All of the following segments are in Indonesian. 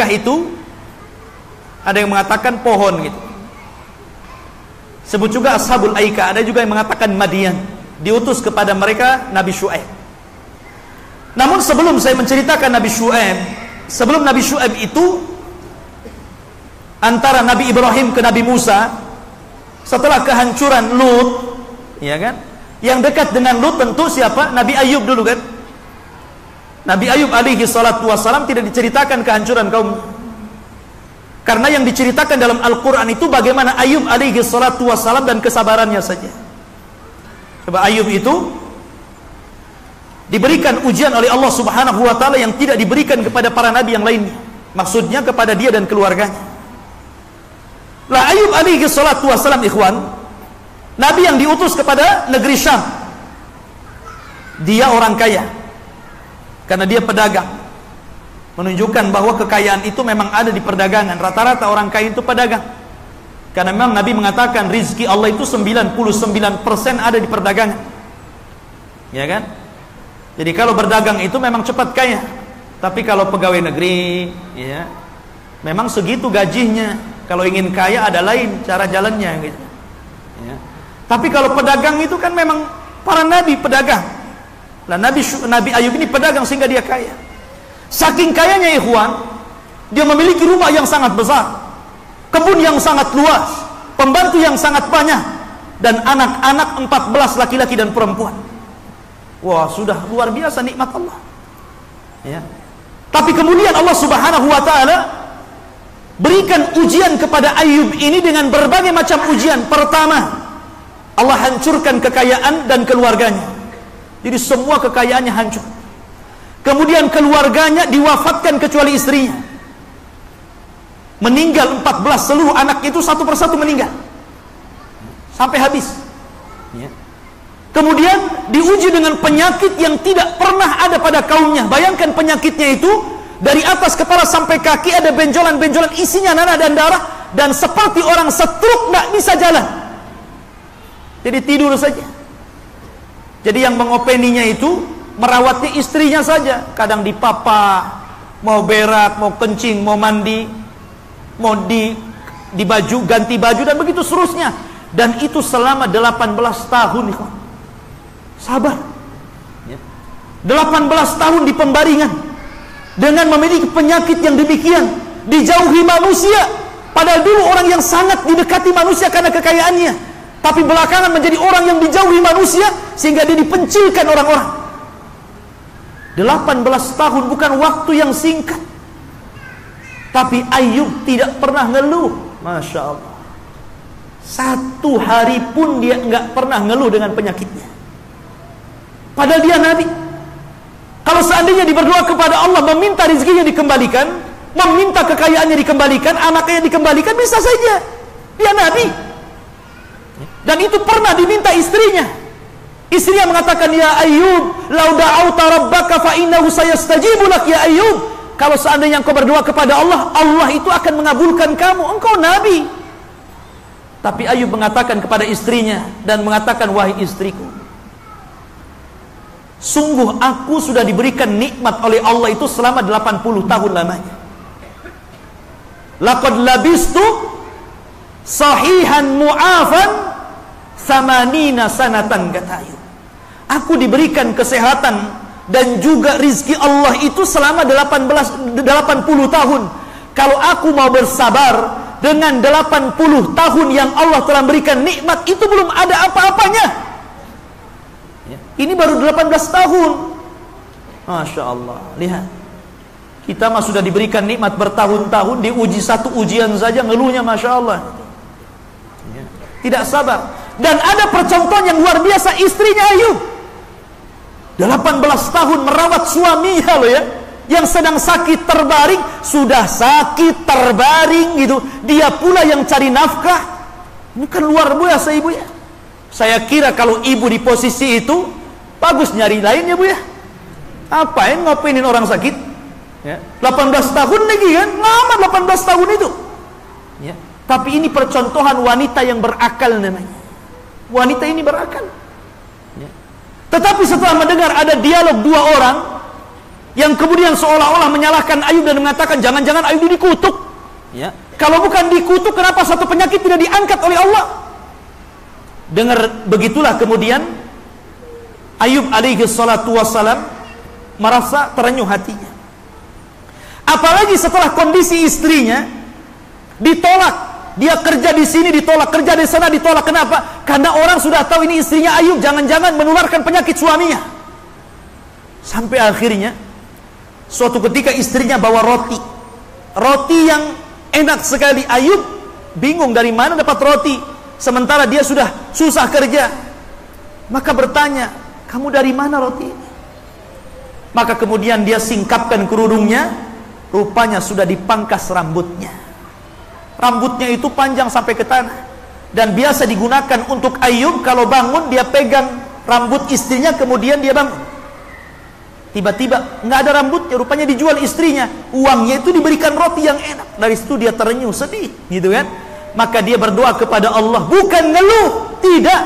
Aikah itu ada yang mengatakan pohon gitu. Sebut juga Ashabul Aikah, ada juga yang mengatakan Madian. Diutus kepada mereka Nabi Syuaib. Namun sebelum saya menceritakan Nabi Syuaib, sebelum Nabi Syuaib itu antara Nabi Ibrahim ke Nabi Musa, setelah kehancuran Lut, ya kan? Yang dekat dengan Lut tentu siapa? Nabi Ayub dulu kan? Nabi Ayub alaihi salatu wassalam tidak diceritakan kehancuran kaum. Karena yang diceritakan dalam Al-Quran itu bagaimana Ayub alaihi salatu wassalam dan kesabarannya saja. Coba Ayub itu diberikan ujian oleh Allah subhanahu wa ta'ala yang tidak diberikan kepada para nabi yang lainnya. Maksudnya kepada dia dan keluarganya. Lah Ayub alaihi salatu wassalam ikhwan, nabi yang diutus kepada negeri Syam. Dia orang kaya karena dia pedagang, menunjukkan bahwa kekayaan itu memang ada di perdagangan. Rata-rata orang kaya itu pedagang, karena memang Nabi mengatakan rizki Allah itu 99% ada di perdagangan, ya kan? Jadi kalau berdagang itu memang cepat kaya. Tapi kalau pegawai negeri, ya, memang segitu gajinya. Kalau ingin kaya ada lain cara jalannya gitu, ya. Tapi kalau pedagang itu kan memang para nabi pedagang. Nah, Nabi Ayub ini pedagang sehingga dia kaya. Saking kayanya ikhwan, dia memiliki rumah yang sangat besar, kebun yang sangat luas, pembantu yang sangat banyak, dan anak-anak 14 laki-laki dan perempuan. Wah, sudah luar biasa nikmat Allah, ya. Tapi kemudian Allah subhanahu wa ta'ala berikan ujian kepada Ayub ini dengan berbagai macam ujian. Pertama, Allah hancurkan kekayaan dan keluarganya. Jadi semua kekayaannya hancur. Kemudian keluarganya diwafatkan kecuali istrinya. Meninggal 14, seluruh anak itu satu persatu meninggal. Sampai habis, ya. Kemudian diuji dengan penyakit yang tidak pernah ada pada kaumnya. Bayangkan penyakitnya itu, dari atas kepala sampai kaki ada benjolan-benjolan isinya nanah dan darah, dan seperti orang stroke nggak bisa jalan. Jadi tidur saja. Jadi yang mengopeninya itu merawatnya istrinya saja. Kadang dipapa, mau berak, mau kencing, mau mandi, mau di baju, ganti baju, dan begitu seterusnya. Dan itu selama 18 tahun. Sabar, 18 tahun di pembaringan dengan memiliki penyakit yang demikian, dijauhi manusia. Padahal dulu orang yang sangat didekati manusia karena kekayaannya, tapi belakangan menjadi orang yang dijauhi manusia sehingga dia dipencilkan orang-orang. 18 tahun bukan waktu yang singkat. Tapi Ayub tidak pernah ngeluh. Masya Allah, satu hari pun dia nggak pernah ngeluh dengan penyakitnya. Padahal dia nabi. Kalau seandainya dia berdoa kepada Allah, meminta rezekinya dikembalikan, meminta kekayaannya dikembalikan, anaknya dikembalikan, bisa saja. Dia nabi. Dan itu pernah diminta istrinya. Istrinya mengatakan, ya Ayub, lau da'auta rabbaka fa innahu sayastajibu lak ya Ayub. Kalau seandainya engkau berdoa kepada Allah, Allah itu akan mengabulkan kamu. Engkau nabi. Tapi Ayub mengatakan kepada istrinya, dan mengatakan, wahai istriku, sungguh aku sudah diberikan nikmat oleh Allah itu selama 80 tahun lamanya. Laqad labistu sahihan mu'afan samanina sanatan, kata Ayub. Aku diberikan kesehatan dan juga rizki Allah itu selama 80 tahun. Kalau aku mau bersabar dengan 80 tahun yang Allah telah berikan nikmat, itu belum ada apa-apanya. Ini baru 18 tahun. Masya Allah. Lihat, kita mah sudah diberikan nikmat bertahun-tahun, diuji satu ujian saja ngeluhnya Masya Allah. Tidak sabar. Dan ada percontohan yang luar biasa, istrinya Ayub 18 tahun merawat suaminya loh ya, yang sedang sakit terbaring. Sudah sakit terbaring gitu, dia pula yang cari nafkah. Ini kan luar biasa ibu ya. Saya kira kalau ibu di posisi itu, bagus nyari lain ya bu ya. Apain ngopinin orang sakit ya? 18 tahun lagi kan, lama 18 tahun itu ya. Tapi ini percontohan wanita yang berakal namanya. Wanita ini berakal ya. Tetapi setelah mendengar ada dialog dua orang, yang kemudian seolah-olah menyalahkan Ayub dan mengatakan jangan-jangan Ayub ini dikutuk. Ya. Kalau bukan dikutuk, kenapa satu penyakit tidak diangkat oleh Allah? Dengar begitulah kemudian Ayub alaihi salatu wassalam merasa terenyuh hatinya. Apalagi setelah kondisi istrinya ditolak. Dia kerja di sini ditolak, kerja di sana ditolak. Kenapa? Karena orang sudah tahu ini istrinya Ayub jangan-jangan menularkan penyakit suaminya. Sampai akhirnya suatu ketika istrinya bawa roti yang enak sekali. Ayub bingung dari mana dapat roti, sementara dia sudah susah kerja. Maka bertanya, kamu dari mana roti ini? Maka kemudian dia singkapkan kerudungnya, rupanya sudah dipangkas rambutnya. Rambutnya itu panjang sampai ke tanah, dan biasa digunakan untuk Ayub kalau bangun dia pegang rambut istrinya, kemudian dia bangun. Tiba-tiba nggak ada rambutnya, rupanya dijual istrinya, uangnya itu diberikan roti yang enak. Dari situ dia terenyuh, sedih, gitu kan? Maka dia berdoa kepada Allah, bukan ngeluh, tidak,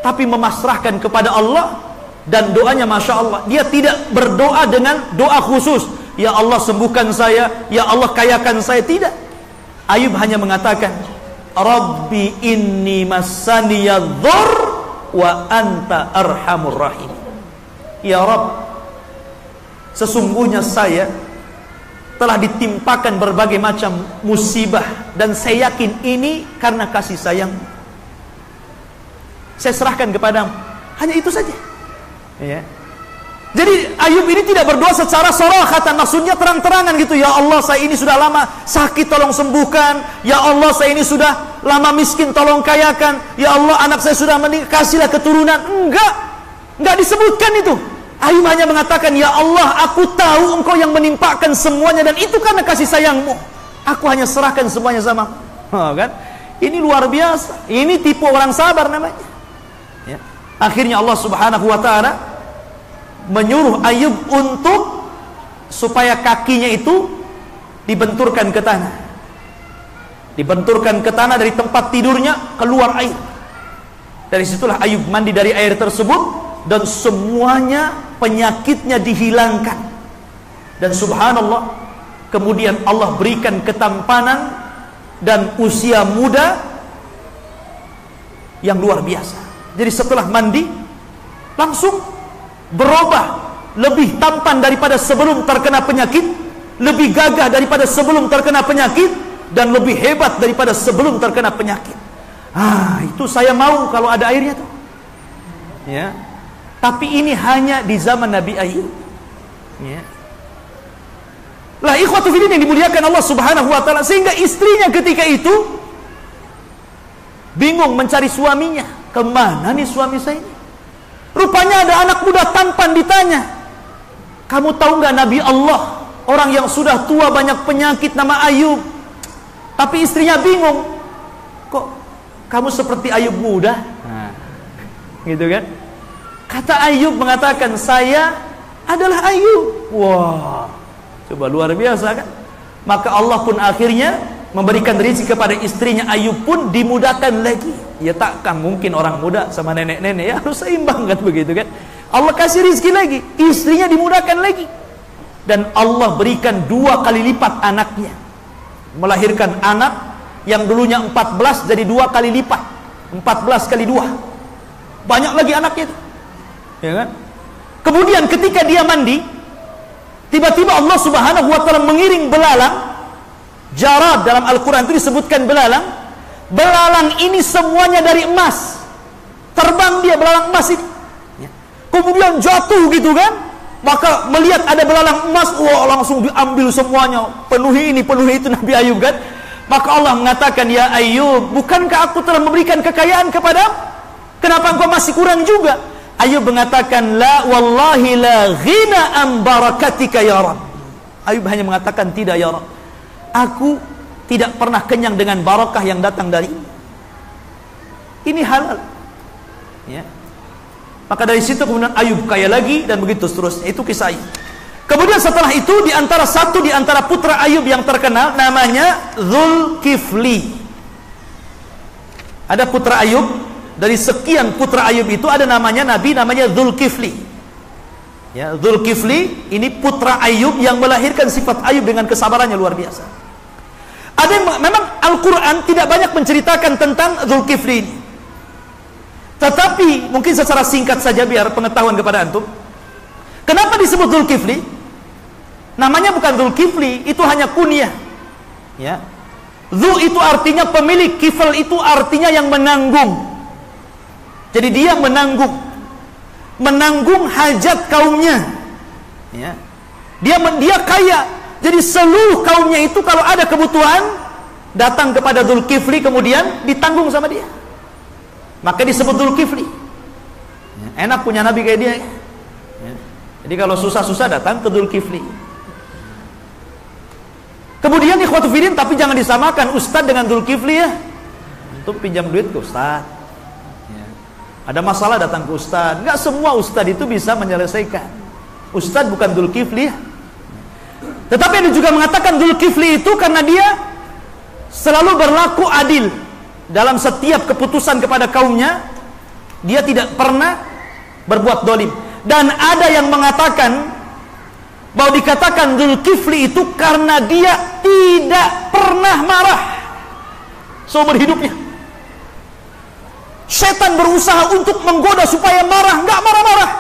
tapi memasrahkan kepada Allah. Dan doanya Masya Allah, dia tidak berdoa dengan doa khusus, ya Allah sembuhkan saya, ya Allah kayakan saya, tidak. Ayub hanya mengatakan, Rabbi inni massaniyadh-dhurr wa anta arhamur rahim. Ya Rabb, sesungguhnya saya telah ditimpakan berbagai macam musibah, dan saya yakin ini karena kasih sayang. Saya serahkan kepadamu. Hanya itu saja. Ya. Jadi Ayub ini tidak berdoa secara sorahatan, maksudnya terang-terangan gitu. Ya Allah, saya ini sudah lama sakit, tolong sembuhkan. Ya Allah, saya ini sudah lama miskin, tolong kayakan. Ya Allah, anak saya sudah meninggal, kasihlah keturunan. Enggak disebutkan itu. Ayub hanya mengatakan, ya Allah, aku tahu engkau yang menimpakan semuanya, dan itu karena kasih sayangmu. Aku hanya serahkan semuanya sama. Kan? Ini luar biasa. Ini tipe orang sabar namanya. Ya. Akhirnya Allah Subhanahu wa ta'ala menyuruh Ayub untuk supaya kakinya itu dibenturkan ke tanah. Dibenturkan ke tanah, dari tempat tidurnya keluar air. Dari situlah Ayub mandi dari air tersebut, dan semuanya penyakitnya dihilangkan. Dan subhanallah, kemudian Allah berikan ketampanan dan usia muda yang luar biasa. Jadi setelah mandi langsung berubah, lebih tampan daripada sebelum terkena penyakit, lebih gagah daripada sebelum terkena penyakit, dan lebih hebat daripada sebelum terkena penyakit. Itu saya mau kalau ada airnya tuh. Ya. Tapi ini hanya di zaman Nabi Ayub. Ya. Lah ikhwatu fillah yang dimuliakan Allah Subhanahu wa ta'ala, sehingga istrinya ketika itu bingung mencari suaminya. Kemana nih suami saya ini? Rupanya ada anak muda tampan, ditanya, kamu tahu nggak Nabi Allah, orang yang sudah tua banyak penyakit, nama Ayub. Tapi istrinya bingung, kok kamu seperti Ayub muda? Gitu kan? Kata Ayub mengatakan, saya adalah Ayub. Wah, coba luar biasa kan? Maka Allah pun akhirnya memberikan rezeki kepada istrinya. Ayub pun dimudahkan lagi. Ya takkan mungkin orang muda sama nenek-nenek, ya harus seimbang kan, begitu kan? Allah kasih rezeki lagi, istrinya dimudahkan lagi, dan Allah berikan 2 kali lipat anaknya. Melahirkan anak yang dulunya 14 jadi 2 kali lipat, 14 kali 2, banyak lagi anaknya itu, ya kan? Kemudian ketika dia mandi, tiba-tiba Allah Subhanahu wa ta'ala mengiring belalang. Jarad dalam Al-Quran itu disebutkan belalang. Belalang ini semuanya dari emas. Terbang dia, belalang emas ini. Kemudian jatuh gitu kan. Maka melihat ada belalang emas, wah langsung diambil semuanya. Penuhi ini, penuhi itu Nabi Ayub kan. Maka Allah mengatakan, ya Ayub, bukankah aku telah memberikan kekayaan kepadamu? Kenapa engkau masih kurang juga? Ayub mengatakan, la wallahi la ghina am barakatika ya Rabb. Ayub hanya mengatakan, tidak ya Rabb, aku tidak pernah kenyang dengan barakah yang datang dari ini halal. Ya. Maka dari situ kemudian Ayub kaya lagi, dan begitu seterusnya. Itu kisah Ayub. Kemudian setelah itu di antara putra Ayub yang terkenal namanya Dzulkifli. Ada putra Ayub, dari sekian putra Ayub itu ada namanya Nabi namanya Dzulkifli. Ya, Dzulkifli ini putra Ayub yang melahirkan sifat Ayub dengan kesabarannya luar biasa. Ada yang memang Al-Quran tidak banyak menceritakan tentang Dzulkifli ini. Tetapi mungkin secara singkat saja biar pengetahuan kepada antum. Kenapa disebut Dzulkifli? Namanya bukan Dzulkifli, itu hanya kunyah. Ya. Dzu itu artinya pemilik, kifl itu artinya yang menanggung. Jadi dia menanggung hajat kaumnya. Ya. Dia kaya. Jadi seluruh kaumnya itu kalau ada kebutuhan datang kepada Dzulkifli kemudian ditanggung sama dia. Maka disebut Dzulkifli. Ya, enak punya nabi kayak dia. Ya. Jadi kalau susah-susah datang ke Dzulkifli. Kemudian ikhwatu fiddin, tapi jangan disamakan ustad dengan Dzulkifli ya. Untuk pinjam duit ke ustad. Ya. Ada masalah datang ke ustad. Enggak semua ustad itu bisa menyelesaikan. Ustad bukan Dzulkifli ya. Tetapi ada juga mengatakan Dzulkifli itu karena dia selalu berlaku adil dalam setiap keputusan kepada kaumnya. Dia tidak pernah berbuat dolim. Dan ada yang mengatakan bahwa dikatakan Dzulkifli itu karena dia tidak pernah marah seumur hidupnya. Setan berusaha untuk menggoda supaya marah, nggak marah-marah.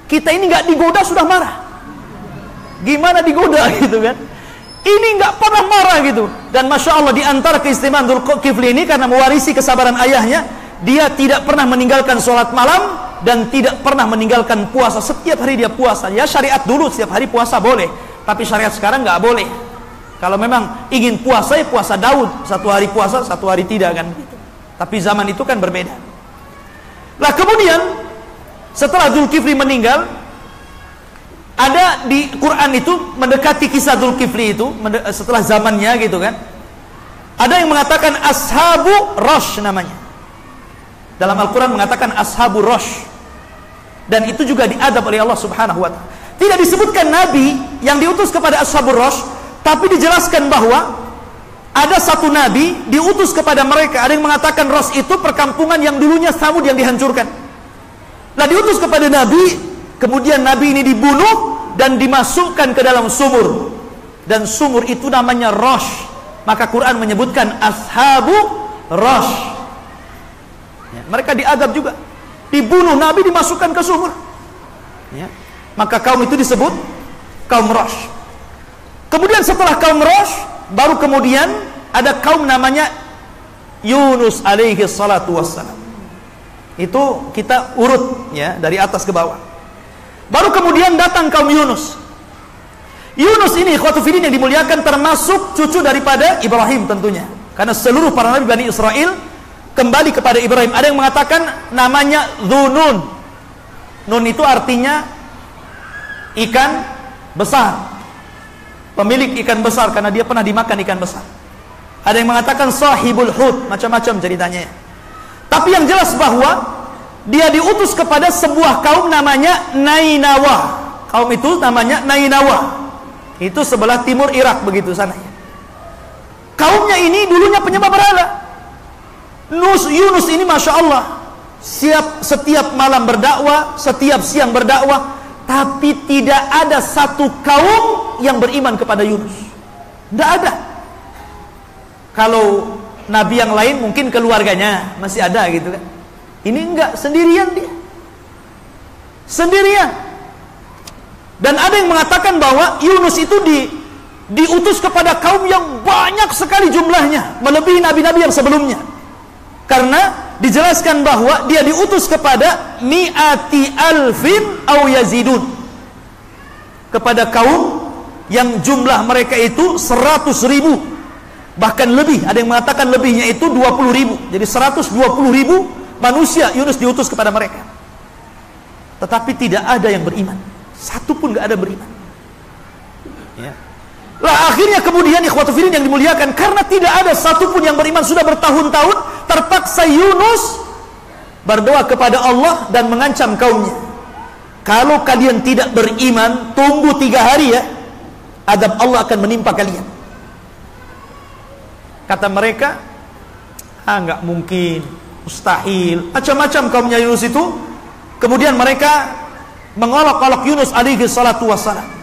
Kita ini nggak digoda sudah marah. Gimana digoda gitu kan? Ini nggak pernah marah gitu. Dan masya Allah, di antara keistimewaan Dzulkifli ini karena mewarisi kesabaran ayahnya, dia tidak pernah meninggalkan sholat malam dan tidak pernah meninggalkan puasa. Setiap hari dia puasa. Ya syariat dulu setiap hari puasa boleh, tapi syariat sekarang nggak boleh. Kalau memang ingin puasa ya puasa Daud, satu hari puasa satu hari tidak kan begitu. Tapi zaman itu kan berbeda. Lah kemudian setelah Dzulkifli meninggal, ada di Quran itu mendekati kisah Dzulkifli itu setelah zamannya gitu kan. Ada yang mengatakan Ashabu Rosh namanya. Dalam Al-Quran mengatakan Ashabu Rosh. Dan itu juga diadab oleh Allah Subhanahu wa ta'ala. Tidak disebutkan nabi yang diutus kepada Ashabur Rosh, tapi dijelaskan bahwa ada satu nabi diutus kepada mereka. Ada yang mengatakan Rosh itu perkampungan yang dulunya Samud yang dihancurkan. Nah, diutus kepada nabi, kemudian nabi ini dibunuh dan dimasukkan ke dalam sumur. Dan sumur itu namanya Rosh. Maka Quran menyebutkan Ashabu Rosh. Ya, mereka diadab juga. Dibunuh, Nabi dimasukkan ke sumur. Ya. Maka kaum itu disebut kaum Rosh. Kemudian setelah kaum Rosh, baru kemudian ada kaum namanya Yunus alaihi salatu wassalam. Itu kita urut ya dari atas ke bawah. Baru kemudian datang kaum Yunus. Yunus ini ikhwatu fiddin yang dimuliakan termasuk cucu daripada Ibrahim tentunya. Karena seluruh para nabi Bani Israel kembali kepada Ibrahim. Ada yang mengatakan namanya Dzunun. Nun itu artinya ikan besar, pemilik ikan besar, karena dia pernah dimakan ikan besar. Ada yang mengatakan sahibul hut, macam-macam ceritanya. Tapi yang jelas bahwa dia diutus kepada sebuah kaum namanya Nainawa. Kaum itu namanya Nainawa. Itu sebelah timur Irak begitu sananya. Kaumnya ini dulunya penyembah berhala. Yunus ini masya Allah setiap malam berdakwah, setiap siang berdakwah, tapi tidak ada satu kaum yang beriman kepada Yunus. Tidak ada. Kalau nabi yang lain mungkin keluarganya masih ada gitu kan. Ini enggak, sendirian dia. Sendirian. Dan ada yang mengatakan bahwa Yunus itu diutus kepada kaum yang banyak sekali jumlahnya, melebihi nabi-nabi yang sebelumnya. Karena dijelaskan bahwa dia diutus kepada mi'ati alfin aw yazidun, kepada kaum yang jumlah mereka itu 100.000, bahkan lebih. Ada yang mengatakan lebihnya itu 20.000. Jadi 120.000 manusia Yunus diutus kepada mereka. Tetapi tidak ada yang beriman. Satu pun gak ada beriman. Ya. Lah akhirnya kemudian ikhwatu fiddin yang dimuliakan, karena tidak ada satupun yang beriman sudah bertahun-tahun, terpaksa Yunus berdoa kepada Allah dan mengancam kaumnya, kalau kalian tidak beriman, tunggu 3 hari ya, adab Allah akan menimpa kalian. Kata mereka, nggak mungkin, mustahil, macam-macam kaumnya Yunus itu. Kemudian mereka mengolok-olok Yunus alaihi salatu wassalam.